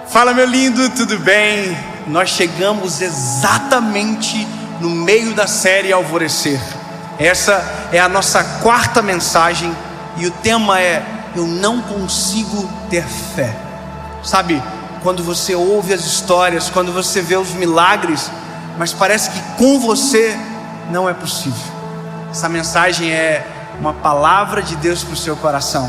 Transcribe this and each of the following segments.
Fala, meu lindo, tudo bem? Nós chegamos exatamente no meio da série Alvorecer. Essa é a nossa quarta mensagem e o tema é: eu não consigo ter fé. Sabe, quando você ouve as histórias, quando você vê os milagres, mas parece que com você não é possível. Essa mensagem é uma palavra de Deus para o seu coração.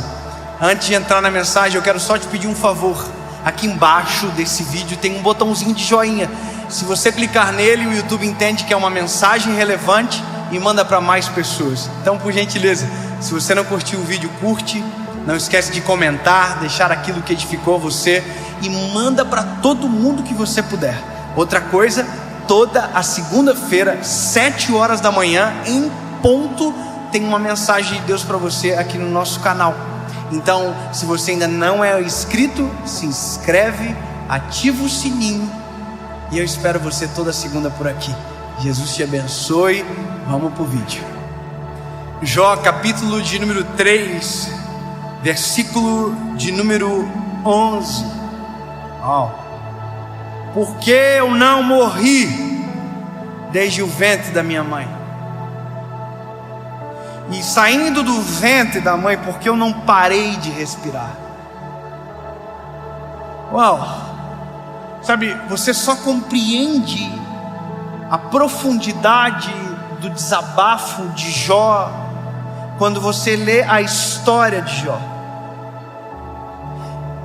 Antes de entrar na mensagem, eu quero só te pedir um favor. Aqui embaixo desse vídeo tem um botãozinho de joinha. Se você clicar nele, o YouTube entende que é uma mensagem relevante e manda para mais pessoas. Então, por gentileza, se você não curtiu o vídeo, curte. Não esquece de comentar, deixar aquilo que edificou você e manda para todo mundo que você puder. Outra coisa, toda a segunda-feira, 7 horas da manhã, em ponto, tem uma mensagem de Deus para você aqui no nosso canal. Então, se você ainda não é inscrito, se inscreve, ativa o sininho e eu espero você toda segunda por aqui. Jesus te abençoe. Vamos para o vídeo. Jó, capítulo de número 3, versículo de número 11. Porque eu não morri desde o ventre da minha mãe, e saindo do ventre da mãe, porque eu não parei de respirar. Sabe, você só compreende a profundidade do desabafo de Jó quando você lê a história de Jó.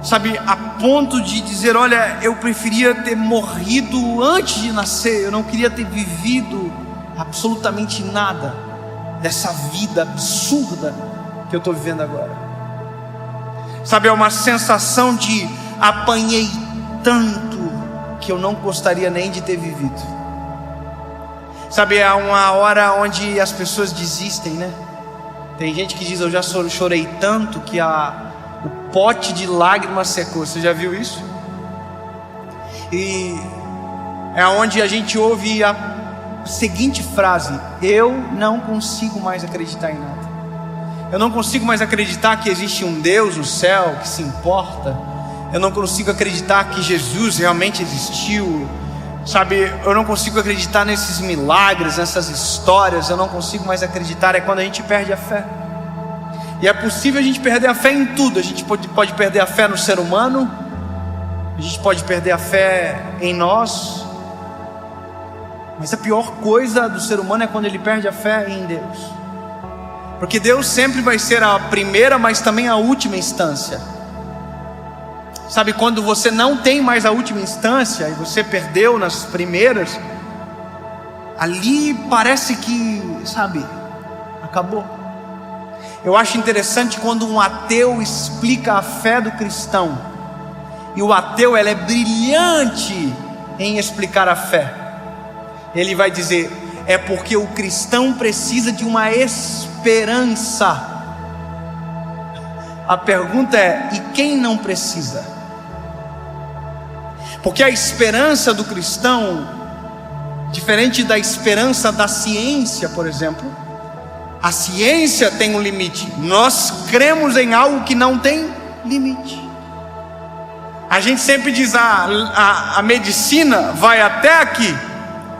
Sabe, a ponto de dizer: olha, eu preferia ter morrido antes de nascer, eu não queria ter vivido absolutamente nada dessa vida absurda que eu estou vivendo agora. Sabe, é uma sensação de apanhei tanto que eu não gostaria nem de ter vivido. Sabe, é uma hora onde as pessoas desistem, né? Tem gente que diz: eu já chorei tanto que o pote de lágrimas secou. Você já viu isso? E é onde a gente ouve a seguinte frase: eu não consigo mais acreditar em nada. Eu não consigo mais acreditar que existe um Deus no céu que se importa. Eu não consigo acreditar que Jesus realmente existiu. Sabe, eu não consigo acreditar nesses milagres, nessas histórias. Eu não consigo mais acreditar. É quando a gente perde a fé. E é possível a gente perder a fé em tudo. A gente pode perder a fé no ser humano, a gente pode perder a fé em nós. Mas a pior coisa do ser humano é quando ele perde a fé em Deus. Porque Deus sempre vai ser a primeira, mas também a última instância. Sabe, quando você não tem mais a última instância e você perdeu nas primeiras, ali parece que, sabe, acabou. Eu acho interessante quando um ateu explica a fé do cristão. E o ateu, ele é brilhante em explicar a fé. Ele vai dizer: é porque o cristão precisa de uma esperança. A pergunta é: e quem não precisa? Porque a esperança do cristão, diferente da esperança da ciência, por exemplo, a ciência tem um limite. Nós cremos em algo que não tem limite. A gente sempre diz: a medicina vai até aqui,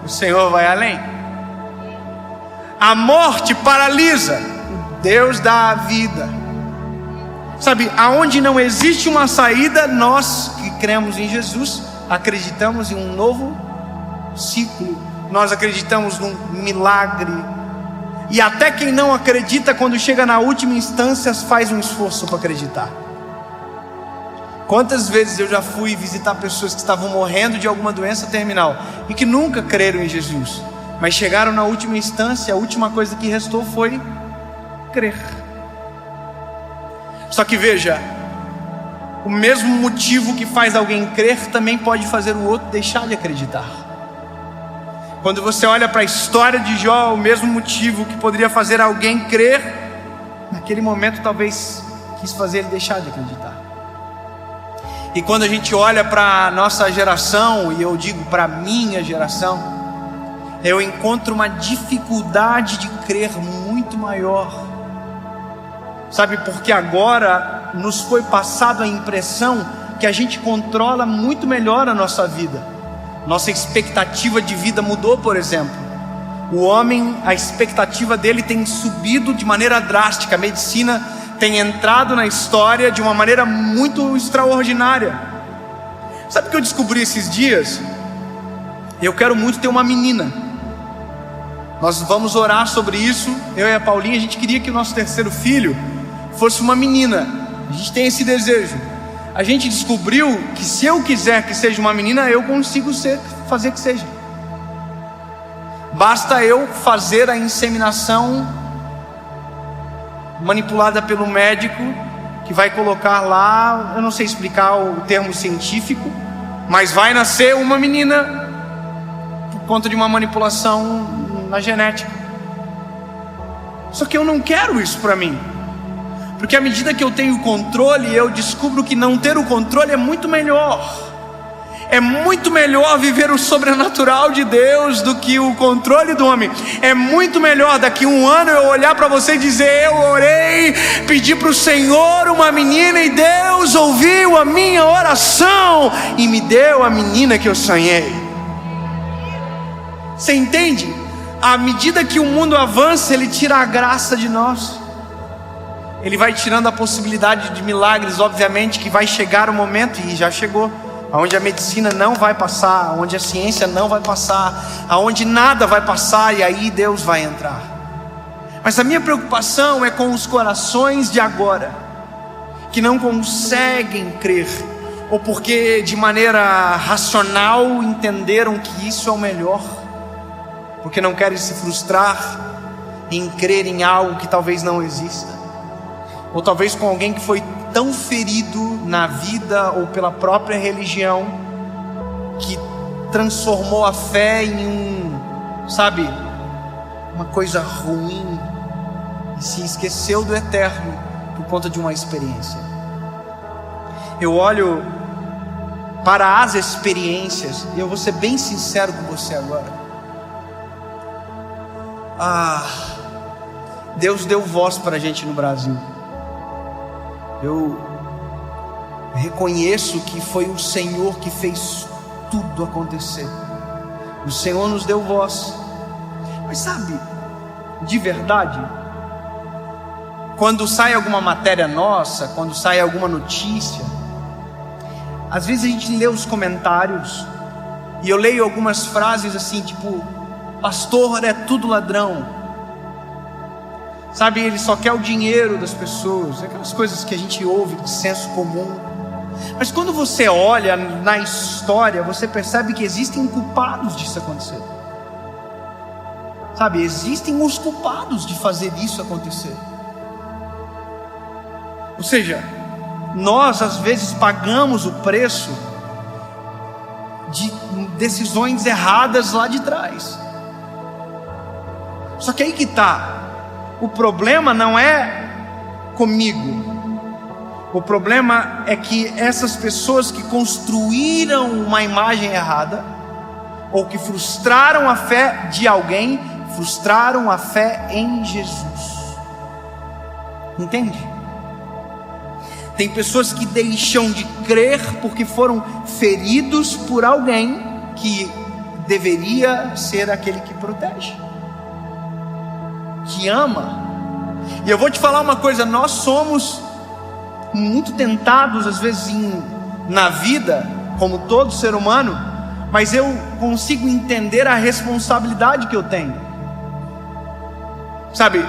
o Senhor vai além. A morte paralisa, o Deus dá a vida. Sabe, aonde não existe uma saída, nós que cremos em Jesus acreditamos em um novo ciclo. Nós acreditamos num milagre. E até quem não acredita, quando chega na última instância, faz um esforço para acreditar. Quantas vezes eu já fui visitar pessoas que estavam morrendo de alguma doença terminal e que nunca creram em Jesus, mas chegaram na última instância, a última coisa que restou foi crer. Só que veja, o mesmo motivo que faz alguém crer também pode fazer o outro deixar de acreditar. Quando você olha para a história de Jó, o mesmo motivo que poderia fazer alguém crer, naquele momento talvez quis fazer ele deixar de acreditar. E quando a gente olha para a nossa geração, e eu digo para a minha geração, eu encontro uma dificuldade de crer muito maior. Sabe, porque agora nos foi passado a impressão que a gente controla muito melhor a nossa vida. Nossa expectativa de vida mudou, por exemplo. O homem, a expectativa dele tem subido de maneira drástica. A medicina tem entrado na história de uma maneira muito extraordinária. Sabe o que eu descobri esses dias? Eu quero muito ter uma menina. Nós vamos orar sobre isso. Eu e a Paulinha, a gente queria que o nosso terceiro filho fosse uma menina. A gente tem esse desejo. A gente descobriu que se eu quiser que seja uma menina, eu consigo fazer que seja. Basta eu fazer a inseminação manipulada pelo médico, que vai colocar lá, eu não sei explicar o termo científico, mas vai nascer uma menina por conta de uma manipulação na genética. Só que eu não quero isso para mim, porque à medida que eu tenho controle, eu descubro que não ter o controle é muito melhor. É muito melhor viver o sobrenatural de Deus do que o controle do homem. É muito melhor daqui a um ano eu olhar para você e dizer: eu orei, pedi para o Senhor uma menina e Deus ouviu a minha oração e me deu a menina que eu sonhei. Você entende? À medida que o mundo avança, ele tira a graça de nós. Ele vai tirando a possibilidade de milagres, obviamente que vai chegar o momento, e já chegou, onde a medicina não vai passar, onde a ciência não vai passar, aonde nada vai passar, e aí Deus vai entrar. Mas a minha preocupação é com os corações de agora, que não conseguem crer, ou porque de maneira racional entenderam que isso é o melhor, porque não querem se frustrar em crer em algo que talvez não exista, ou talvez com alguém que foi tão ferido na vida ou pela própria religião, que transformou a fé em uma coisa ruim, e se esqueceu do eterno por conta de uma experiência. Eu olho para as experiências, e eu vou ser bem sincero com você agora. Deus deu voz para a gente no Brasil. Eu reconheço que foi o Senhor que fez tudo acontecer. O Senhor nos deu voz. Mas sabe, de verdade, quando sai alguma matéria nossa, quando sai alguma notícia, às vezes a gente lê os comentários, e eu leio algumas frases assim, tipo: pastor é tudo ladrão. Sabe, ele só quer o dinheiro das pessoas, aquelas coisas que a gente ouve de senso comum. Mas quando você olha na história, você percebe que existem culpados disso acontecer. Sabe, existem os culpados de fazer isso acontecer. Ou seja, nós às vezes pagamos o preço de decisões erradas lá de trás. Só que aí que está. O problema não é comigo. O problema é que essas pessoas que construíram uma imagem errada, ou que frustraram a fé de alguém, frustraram a fé em Jesus. Entende? Tem pessoas que deixam de crer porque foram feridos por alguém que deveria ser aquele que protege, que ama. E eu vou te falar uma coisa: nós somos muito tentados às vezes na vida, como todo ser humano, mas eu consigo entender a responsabilidade que eu tenho. Sabe,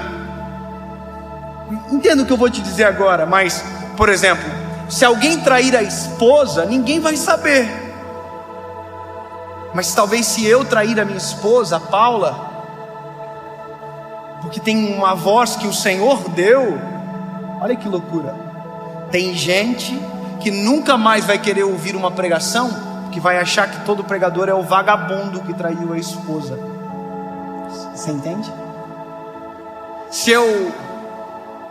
entendo o que eu vou te dizer agora, mas, por exemplo, se alguém trair a esposa, ninguém vai saber. Mas talvez se eu trair a minha esposa, a Paula, porque tem uma voz que o Senhor deu, olha que loucura. Tem gente que nunca mais vai querer ouvir uma pregação, que vai achar que todo pregador é o vagabundo que traiu a esposa. Você entende? Se eu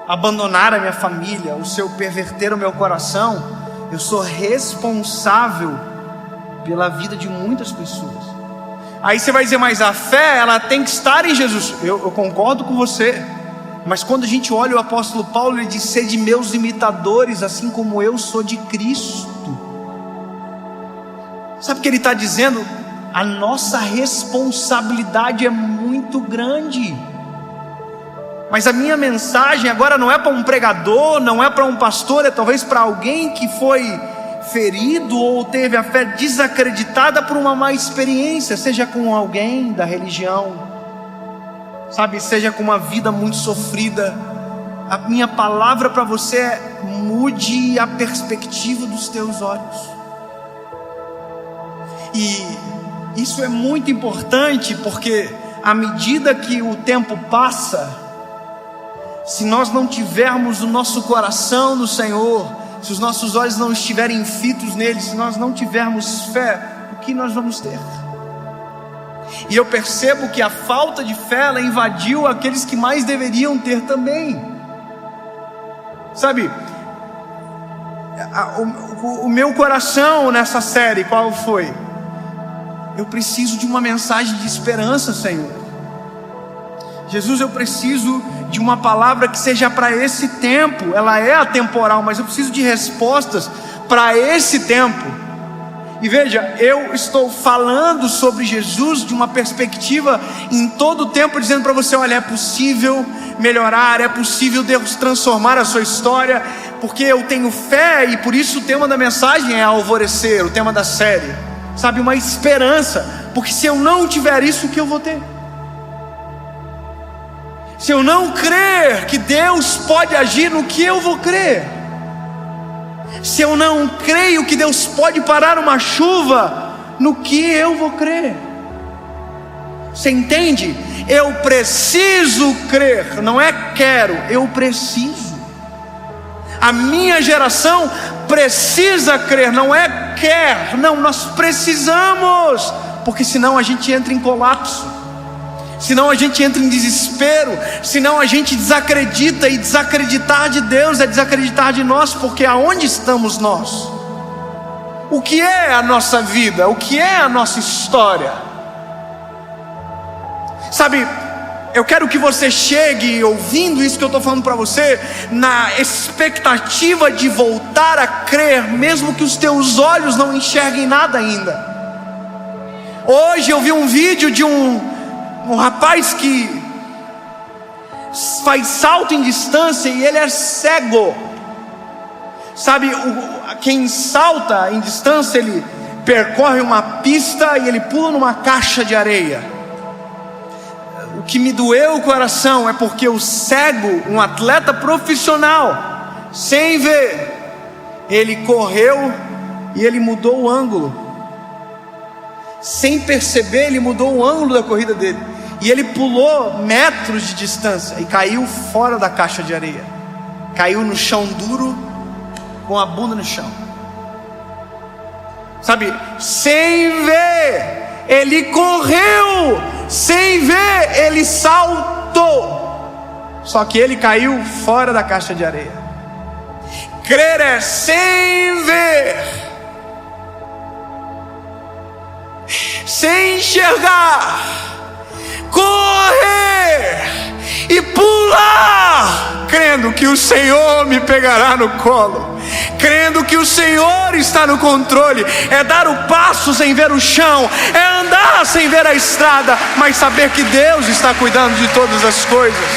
abandonar a minha família, ou se eu perverter o meu coração, eu sou responsável pela vida de muitas pessoas. Aí você vai dizer: mas a fé, ela tem que estar em Jesus. Eu concordo com você. Mas quando a gente olha o apóstolo Paulo, ele diz: sede meus imitadores, assim como eu sou de Cristo. Sabe o que ele está dizendo? A nossa responsabilidade é muito grande. Mas a minha mensagem agora não é para um pregador, não é para um pastor, é talvez para alguém que foi ferido ou teve a fé desacreditada por uma má experiência, seja com alguém da religião, sabe, seja com uma vida muito sofrida. A minha palavra para você é: mude a perspectiva dos teus olhos. E isso é muito importante, porque à medida que o tempo passa, se nós não tivermos o nosso coração no Senhor, se os nossos olhos não estiverem fitos nele, se nós não tivermos fé, o que nós vamos ter? E eu percebo que a falta de fé, ela invadiu aqueles que mais deveriam ter também. Sabe, o meu coração nessa série, qual foi? Eu preciso de uma mensagem de esperança, Senhor. Jesus, eu preciso de uma palavra que seja para esse tempo. Ela é atemporal, mas eu preciso de respostas para esse tempo. E veja, eu estou falando sobre Jesus de uma perspectiva em todo o tempo, dizendo para você: olha, é possível melhorar, é possível Deus transformar a sua história, porque eu tenho fé. E por isso o tema da mensagem é alvorecer, o tema da série, sabe, uma esperança. Porque se eu não tiver isso, o que eu vou ter? Se eu não crer que Deus pode agir, no que eu vou crer? Se eu não creio que Deus pode parar uma chuva, no que eu vou crer? Você entende? Eu preciso crer, não é quero, eu preciso. A minha geração precisa crer, não é quer, não, nós precisamos, porque senão a gente entra em colapso. Senão a gente entra em desespero, senão a gente desacredita, e desacreditar de Deus é desacreditar de nós, porque aonde estamos nós? O que é a nossa vida? O que é a nossa história? Sabe, eu quero que você chegue ouvindo isso que eu estou falando para você, na expectativa de voltar a crer, mesmo que os teus olhos não enxerguem nada ainda. Hoje eu vi um vídeo de um rapaz que faz salto em distância e ele é cego. Sabe, quem salta em distância, ele percorre uma pista e ele pula numa caixa de areia. O que me doeu o coração é porque o cego, um atleta profissional, sem ver, ele correu e ele mudou o ângulo. Sem perceber, ele mudou o ângulo da corrida dele. E ele pulou metros de distância e caiu fora da caixa de areia. Caiu no chão duro, com a bunda no chão. Sabe, sem ver, ele correu. Sem ver, ele saltou. Só que ele caiu fora da caixa de areia. Crer é sem ver, sem enxergar, correr e pular, crendo que o Senhor me pegará no colo, crendo que o Senhor está no controle. É dar o passo sem ver o chão, é andar sem ver a estrada, mas saber que Deus está cuidando de todas as coisas.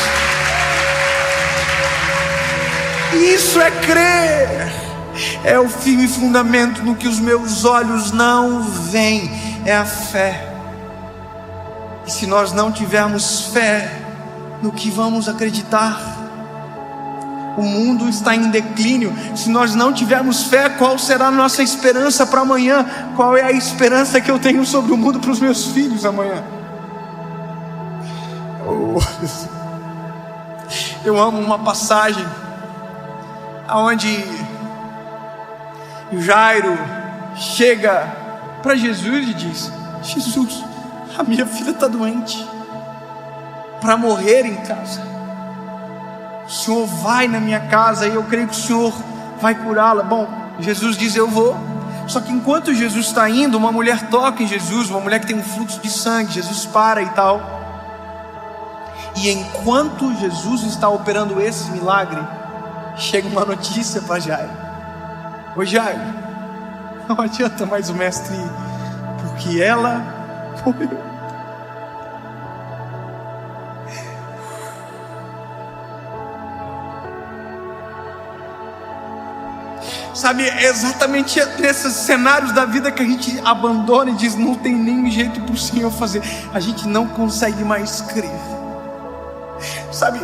Isso é crer, é o firme fundamento no que os meus olhos não veem. É a fé. E se nós não tivermos fé, no que vamos acreditar? O mundo está em declínio. Se nós não tivermos fé, qual será a nossa esperança para amanhã? Qual é a esperança que eu tenho sobre o mundo para os meus filhos amanhã? Eu amo uma passagem onde o Jairo chega para Jesus e diz: Jesus, a minha filha está doente, para morrer em casa. O Senhor vai na minha casa e eu creio que o Senhor vai curá-la. Bom, Jesus diz: eu vou. Só que enquanto Jesus está indo, uma mulher toca em Jesus, uma mulher que tem um fluxo de sangue. Jesus para e tal. E enquanto Jesus está operando esse milagre, chega uma notícia para Jairo: ô Jairo, não adianta mais o mestre ir. que ela morreu. Sabe, é exatamente nesses cenários da vida que a gente abandona e diz: não tem nem jeito para o Senhor fazer. A gente não consegue mais crer. Sabe?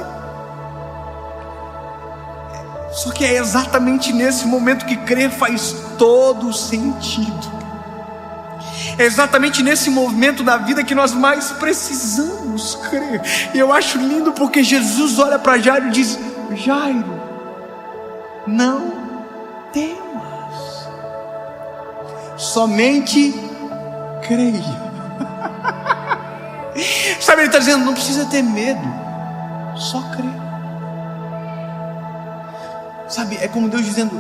Só que é exatamente nesse momento que crer faz todo sentido. É exatamente nesse momento da vida que nós mais precisamos crer. E eu acho lindo porque Jesus olha para Jairo e diz: Jairo, não temas, somente creia. Sabe, ele está dizendo: não precisa ter medo, só crer. Sabe, é como Deus dizendo: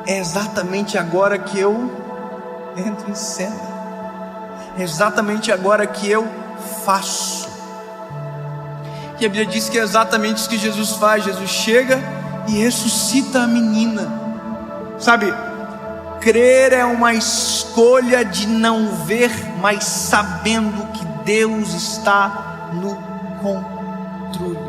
é exatamente agora que eu entro em cena, é exatamente agora que eu faço. E a Bíblia diz que é exatamente isso que Jesus faz. Jesus chega e ressuscita a menina. Sabe, crer é uma escolha de não ver, mas sabendo que Deus está no controle.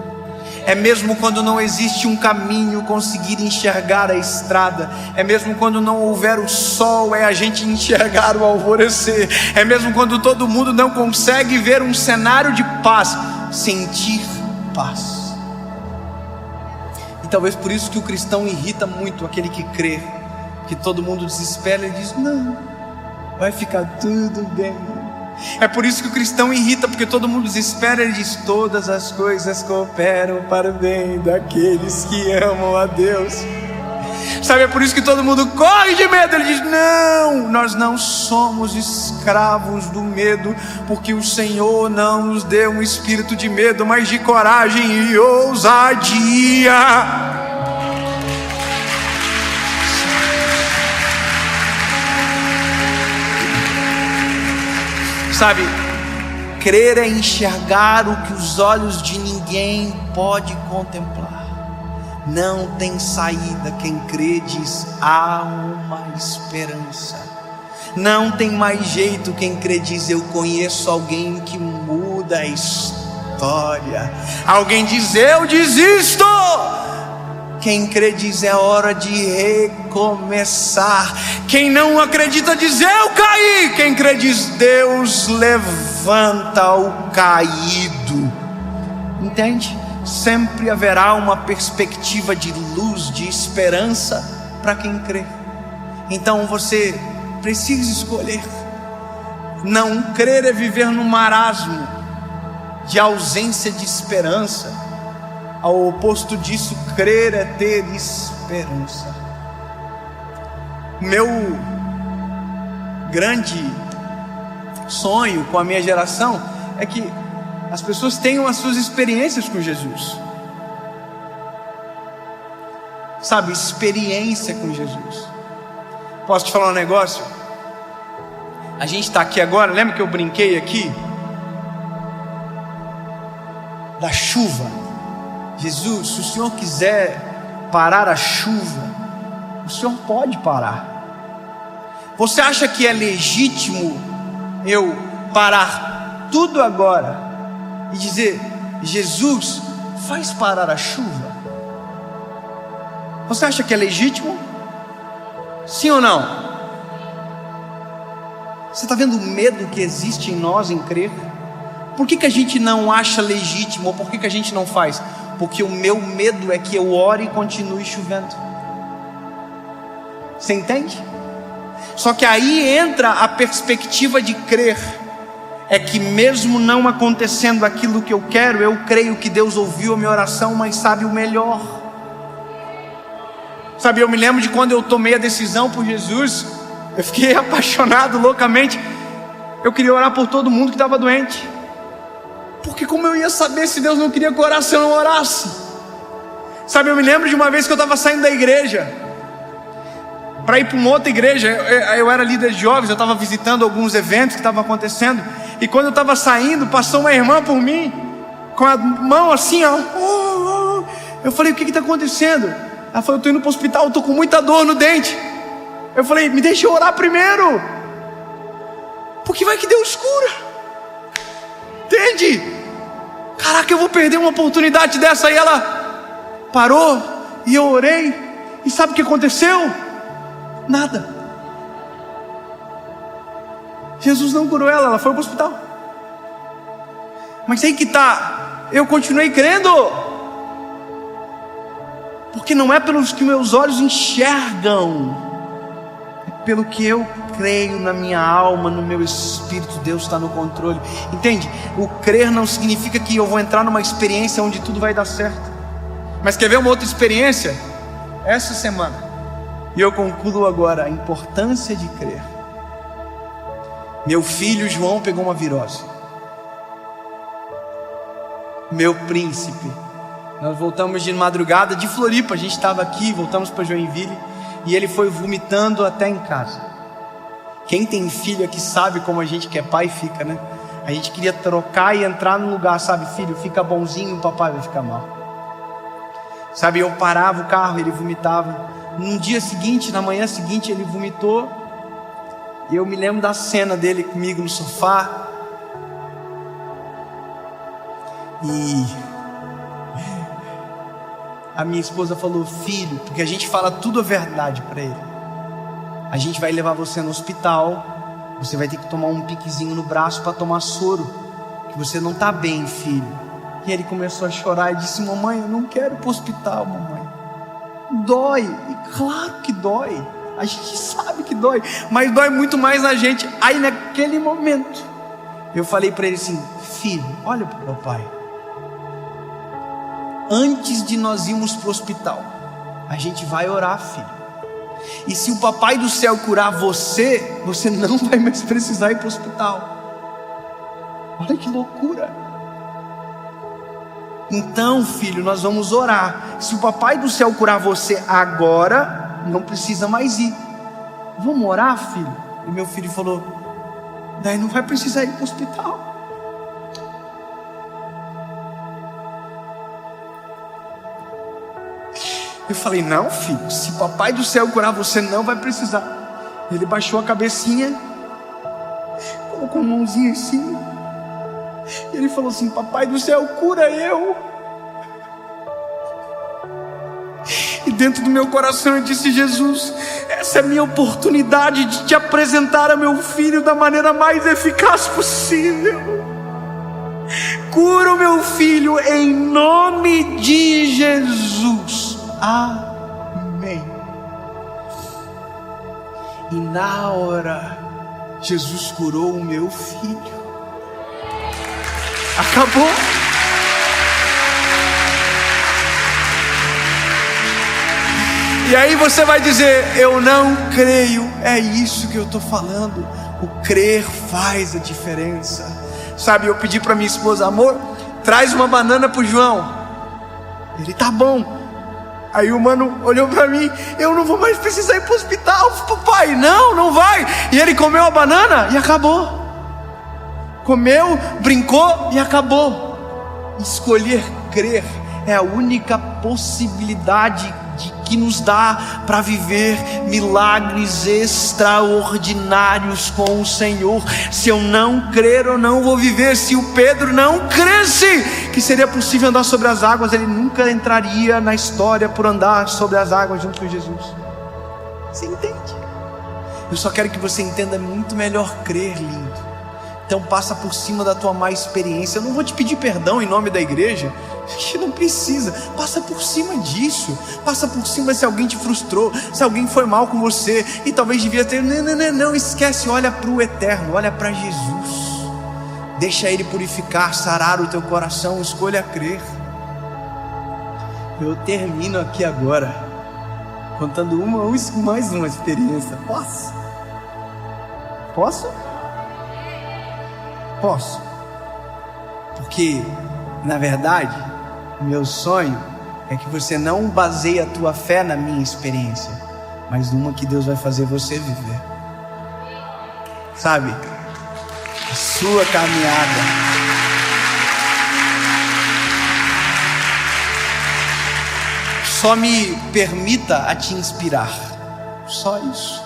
É mesmo quando não existe um caminho, conseguir enxergar a estrada. É mesmo quando não houver o sol, é a gente enxergar o alvorecer. É mesmo quando todo mundo não consegue ver um cenário de paz, sentir paz. E talvez por isso que o cristão irrita muito aquele que crê, que todo mundo desespera e diz: não, vai ficar tudo bem. É por isso que o cristão irrita, porque todo mundo desespera e diz: todas as coisas cooperam para o bem daqueles que amam a Deus. Sabe, é por isso que todo mundo corre de medo. Ele diz: não, nós não somos escravos do medo, porque o Senhor não nos deu um espírito de medo, mas de coragem e ousadia. Sabe, crer é enxergar o que os olhos de ninguém pode contemplar. Não tem saída. Quem crê diz: há uma esperança. Não tem mais jeito. Quem crê diz: eu conheço alguém que muda a história. Alguém diz: eu desisto. Quem crê diz: é hora de recomeçar. Quem não acredita diz: eu caí. Quem crê diz: Deus levanta o caído. Entende? Sempre haverá uma perspectiva de luz, de esperança para quem crê. Então você precisa escolher. Não crer é viver no marasmo de ausência de esperança. Ao oposto disso, crer é ter esperança. Meu grande sonho com a minha geração é que as pessoas tenham as suas experiências com Jesus. Sabe, experiência com Jesus. Posso te falar um negócio? A gente está aqui agora, lembra que eu brinquei aqui da chuva? Jesus, se o Senhor quiser parar a chuva, o Senhor pode parar. Você acha que é legítimo eu parar tudo agora e dizer: Jesus, faz parar a chuva? Você acha que é legítimo? Sim ou não? Você está vendo o medo que existe em nós em crer? Por que a gente não acha legítimo? Ou por que a gente não faz? Porque o meu medo é que eu ore e continue chovendo. Você entende? Só que aí entra a perspectiva de crer. É que mesmo não acontecendo aquilo que eu quero, eu creio que Deus ouviu a minha oração, mas sabe o melhor. Sabe, eu me lembro de quando eu tomei a decisão por Jesus. Eu fiquei apaixonado loucamente. Eu queria orar por todo mundo que estava doente. Porque como eu ia saber se Deus não queria que eu orasse se eu não orasse? Sabe, eu me lembro de uma vez que eu estava saindo da igreja para ir para uma outra igreja. Eu era líder de jovens, eu estava visitando alguns eventos que estavam acontecendo. E quando eu estava saindo, passou uma irmã por mim, com a mão assim, ó. Eu falei: o que está acontecendo? Ela falou: eu estou indo para o hospital, estou com muita dor no dente. Eu falei: me deixa eu orar primeiro. Porque vai que Deus cura. Entende? Caraca, eu vou perder uma oportunidade dessa. Aí ela parou e eu orei. E sabe o que aconteceu? Nada. Jesus não curou ela foi para o hospital. Mas aí que tá, eu continuei crendo. Porque não é pelos que meus olhos enxergam, é pelo que eu creio na minha alma, no meu espírito. Deus está no controle. Entende? O crer não significa que eu vou entrar numa experiência onde tudo vai dar certo. Mas quer ver uma outra experiência? Essa semana, e eu concluo agora, a importância de crer. Meu filho João pegou uma virose. Meu príncipe. Nós voltamos de madrugada de Floripa, a gente estava aqui, voltamos para Joinville, e ele foi vomitando até em casa. Quem tem filho aqui sabe como a gente que é pai fica, né? A gente queria trocar e entrar no lugar, sabe? Filho, fica bonzinho, o papai vai ficar mal. Sabe, eu parava o carro, ele vomitava. No dia seguinte, na manhã seguinte, ele vomitou. E eu me lembro da cena dele comigo no sofá. E a minha esposa falou: filho, porque a gente fala tudo a verdade para ele. A gente vai levar você no hospital. Você vai ter que tomar um piquezinho no braço para tomar soro, que você não está bem, filho. E ele começou a chorar e disse: mamãe, eu não quero ir para o hospital, mamãe. Dói. E claro que dói. A gente sabe que dói, mas dói muito mais na gente. Aí naquele momento eu falei para ele assim: filho, olha para o papai. Antes de nós irmos para o hospital, a gente vai orar, filho. E se o papai do céu curar você, você não vai mais precisar ir para o hospital. Olha que loucura. Então, filho, nós vamos orar. Se o papai do céu curar você agora, não precisa mais ir. Vamos orar, filho? E meu filho falou: daí não vai precisar ir para o hospital. Eu falei: não, filho, se papai do céu curar você, não vai precisar. Ele baixou a cabecinha, colocou a mãozinha assim, e ele falou assim: papai do céu, cura eu. E dentro do meu coração eu disse: Jesus, essa é a minha oportunidade de te apresentar a meu filho da maneira mais eficaz possível. Cura o meu filho em nome de Jesus. Amém. E na hora, Jesus curou o meu filho. Acabou. E aí você vai dizer: eu não creio. É isso que eu estou falando. O crer faz a diferença. Sabe, eu pedi para minha esposa: amor, traz uma banana para o João. Ele: tá bom. Aí o mano olhou para mim: eu não vou mais precisar ir para o hospital, papai. Não vai. E ele comeu a banana e acabou. Comeu, brincou e acabou. Escolher crer é a única possibilidade que nos dá para viver milagres extraordinários com o Senhor. Se eu não crer, eu não vou viver. Se o Pedro não cresce que seria possível andar sobre as águas, ele nunca entraria na história por andar sobre as águas junto com Jesus. Você entende? Eu só quero que você entenda muito melhor crer, lindo. Então passa por cima da tua má experiência. Eu não vou te pedir perdão em nome da igreja. A gente não precisa. Passa por cima disso. Passa por cima se alguém te frustrou, se alguém foi mal com você e talvez devia ter. Não, esquece. Olha para o eterno, olha para Jesus. Deixa Ele purificar, sarar o teu coração. Escolha crer. Eu termino aqui agora contando mais uma experiência. Posso? Posso. Porque, na verdade, o meu sonho é que você não baseie a tua fé na minha experiência, mas numa que Deus vai fazer você viver. Sabe? A sua caminhada. Só me permita a te inspirar. Só isso.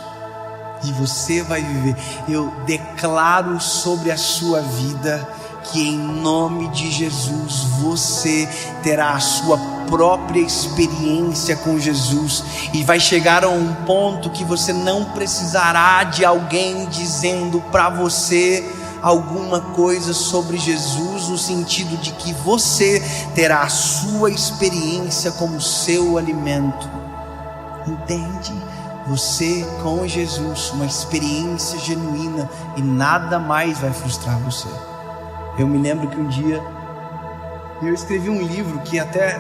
e você vai viver. Eu declaro sobre a sua vida que em nome de Jesus você terá a sua própria experiência com Jesus e vai chegar a um ponto que você não precisará de alguém dizendo para você alguma coisa sobre Jesus, no sentido de que você terá a sua experiência como seu alimento. Entende? Você com Jesus, uma experiência genuína, e nada mais vai frustrar você. Eu me lembro que um dia eu escrevi um livro que até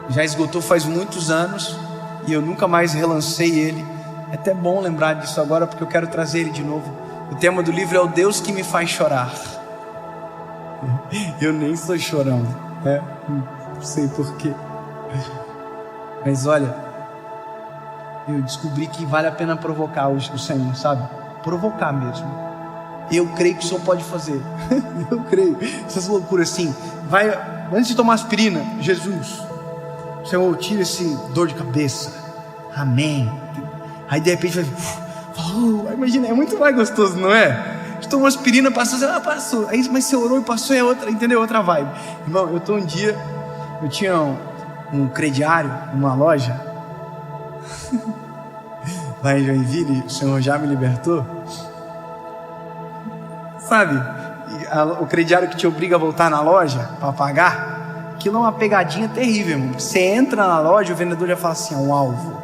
já esgotou faz muitos anos e eu nunca mais relancei ele. É até bom lembrar disso agora, porque eu quero trazer ele de novo. O tema do livro é O Deus que me faz chorar. Eu nem sou chorão, né? Não sei porquê. Mas olha, eu descobri que vale a pena provocar o Senhor, sabe? Provocar mesmo. Eu creio que o Senhor pode fazer. Eu creio. Essas loucuras assim. Vai, antes de tomar aspirina, Jesus, Senhor, tira esse dor de cabeça. Amém. Aí de repente vai, imagina, é muito mais gostoso, não é? Você tomou aspirina, passou, passou. Aí, mas você orou e passou, é outra, entendeu? Outra vibe. Irmão, um dia, eu tinha um crediário numa loja lá em Joinville, o Senhor já me libertou. Sabe, o crediário que te obriga a voltar na loja para pagar, aquilo é uma pegadinha terrível, irmão. Você entra na loja, o vendedor já fala assim: é um alvo,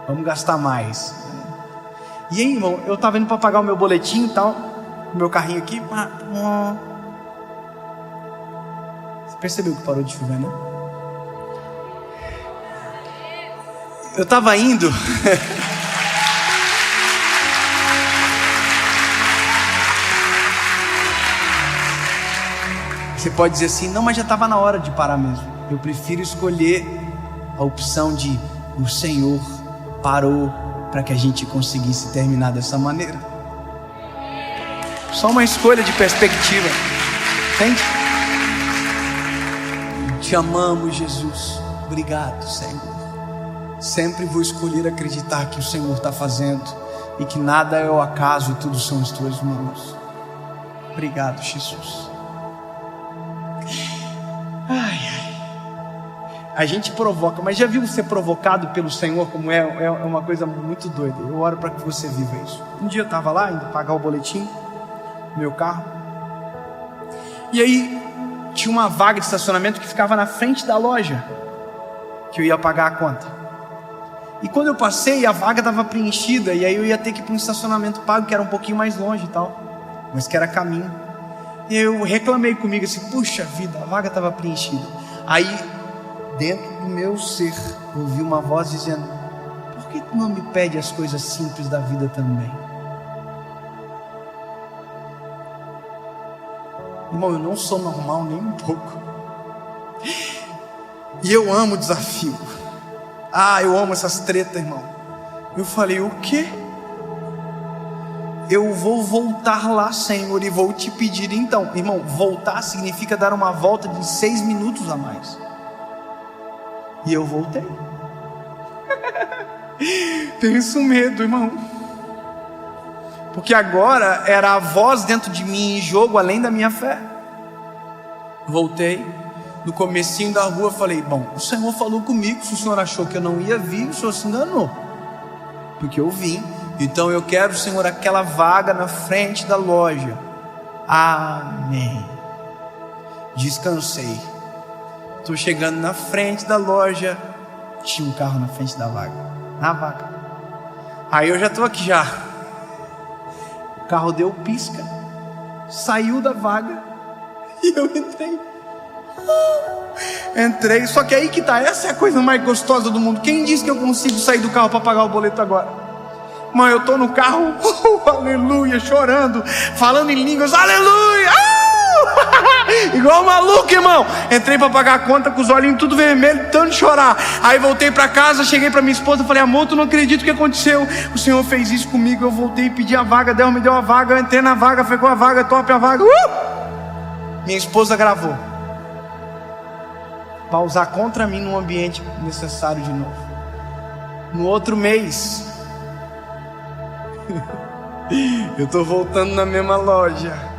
vamos gastar mais. E aí, irmão, eu tava indo para pagar o meu boletim e tal, o meu carrinho aqui. Você percebeu que parou de chover, né? Eu tava indo. Você pode dizer assim: não, mas já estava na hora de parar mesmo. Eu prefiro escolher a opção de o Senhor parou para que a gente conseguisse terminar dessa maneira. Só uma escolha de perspectiva, entende? Te amamos, Jesus. Obrigado, Senhor. Sempre vou escolher acreditar que o Senhor está fazendo e que nada é o acaso e tudo são as tuas mãos. Obrigado, Jesus. A gente provoca, mas já viu ser provocado pelo Senhor como é uma coisa muito doida. Eu oro para que você viva isso. Um dia eu estava lá, indo pagar o boletim do meu carro, e aí tinha uma vaga de estacionamento que ficava na frente da loja que eu ia pagar a conta. E quando eu passei, a vaga estava preenchida, e aí eu ia ter que ir para um estacionamento pago, que era um pouquinho mais longe e tal, mas que era caminho. E eu reclamei comigo assim: puxa vida, a vaga estava preenchida. Aí, dentro do meu ser, ouvi uma voz dizendo: por que tu não me pede as coisas simples da vida também? Irmão, eu não sou normal nem um pouco. E eu amo o desafio. Eu amo essas tretas, irmão. Eu falei: o quê? Eu vou voltar lá, Senhor, e vou te pedir então. Irmão, voltar significa dar uma volta de 6 minutos a mais. E eu voltei. Tenho isso medo, irmão. Porque agora era a voz dentro de mim em jogo, além da minha fé. Voltei. No comecinho da rua falei: bom, o Senhor falou comigo. Se o Senhor achou que eu não ia vir, o Senhor se enganou, porque eu vim. Então eu quero, Senhor, aquela vaga na frente da loja. Amém. Descansei. Estou chegando na frente da loja, tinha um carro na frente da vaga, na vaga. Aí eu já estou aqui já. O carro deu pisca, saiu da vaga e eu entrei. Entrei, só que aí que tá, essa é a coisa mais gostosa do mundo. Quem disse que eu consigo sair do carro para pagar o boleto agora? Mãe, eu tô no carro, aleluia, chorando, falando em línguas, aleluia, igual maluco, irmão. Entrei para pagar a conta com os olhinhos tudo vermelho, tanto de chorar. Aí voltei para casa, cheguei para minha esposa, falei: amor, tu não acredita o que aconteceu? O Senhor fez isso comigo. Eu voltei e pedi a vaga, Deus me deu a vaga, eu entrei na vaga, pegou a vaga, top a vaga. Minha esposa gravou para usar contra mim no ambiente necessário de novo. No outro mês, Eu tô voltando na mesma loja.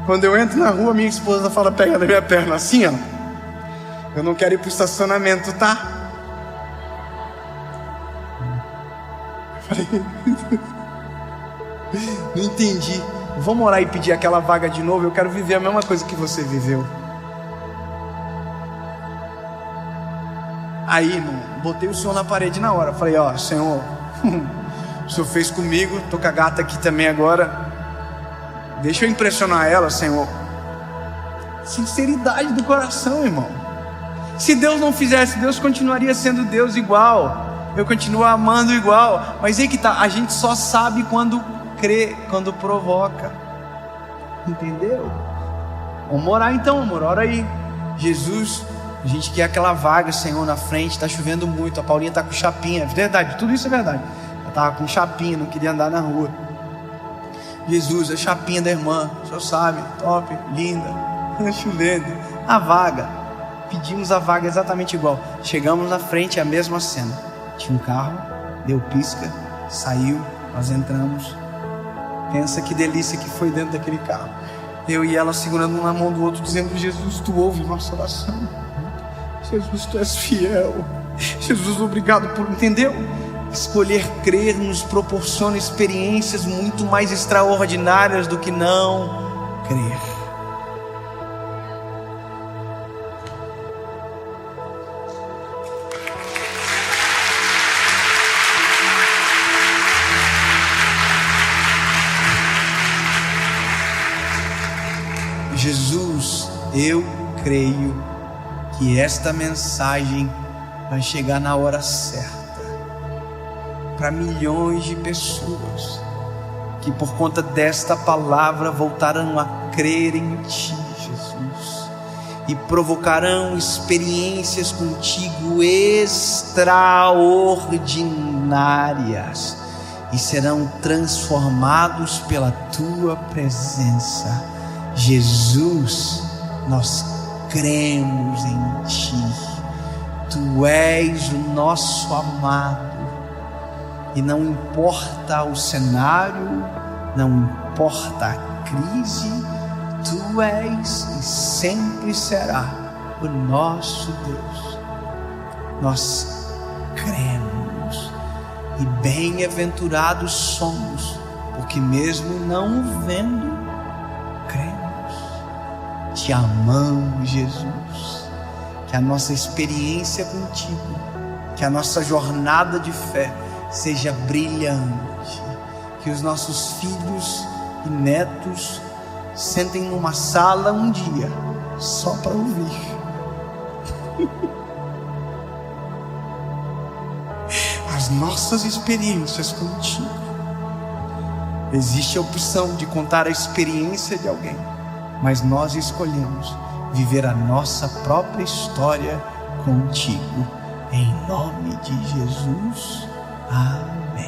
Quando eu entro na rua, minha esposa fala, pega na minha perna assim, ó. Eu não quero ir pro estacionamento, tá? Eu falei, não entendi. Vamos orar e pedir aquela vaga de novo. Eu quero viver a mesma coisa que você viveu. Aí, irmão, botei o Senhor na parede na hora. Falei, ó, Senhor, o Senhor fez comigo, tô com a gata aqui também agora. Deixa eu impressionar ela, Senhor. Sinceridade do coração, irmão. Se Deus não fizesse, Deus continuaria sendo Deus igual. Eu continuo amando igual. Mas aí que tá, a gente só sabe quando crê, quando provoca. Entendeu? Vamos orar então, amor, ora aí. Jesus, a gente quer aquela vaga, Senhor, na frente. Tá chovendo muito, a Paulinha tá com chapinha. Verdade, tudo isso é verdade. Ela tava com chapinha, não queria andar na rua. Jesus, a chapinha da irmã, o senhor sabe, top, linda, chovendo. A vaga, pedimos a vaga exatamente igual. Chegamos na frente, a mesma cena. Tinha um carro, deu pisca, saiu, nós entramos. Pensa que delícia que foi dentro daquele carro. Eu e ela segurando um na mão do outro, dizendo, Jesus, tu ouve nossa oração. Jesus, tu és fiel. Jesus, obrigado por, entendeu? Escolher crer nos proporciona experiências muito mais extraordinárias do que não crer. Jesus, eu creio que esta mensagem vai chegar na hora certa para milhões de pessoas que por conta desta palavra voltarão a crer em Ti, Jesus, e provocarão experiências contigo extraordinárias e serão transformados pela Tua presença. Jesus, nós cremos em Ti. Tu és o nosso amado. E não importa o cenário, não importa a crise, Tu és e sempre será o nosso Deus. Nós cremos e bem-aventurados somos, porque mesmo não o vendo, cremos. Te amamos, Jesus. Que a nossa experiência contigo, que a nossa jornada de fé seja brilhante, que os nossos filhos e netos sentem numa sala um dia só para ouvir as nossas experiências contigo. Existe a opção de contar a experiência de alguém, mas nós escolhemos viver a nossa própria história contigo, em nome de Jesus. Amém.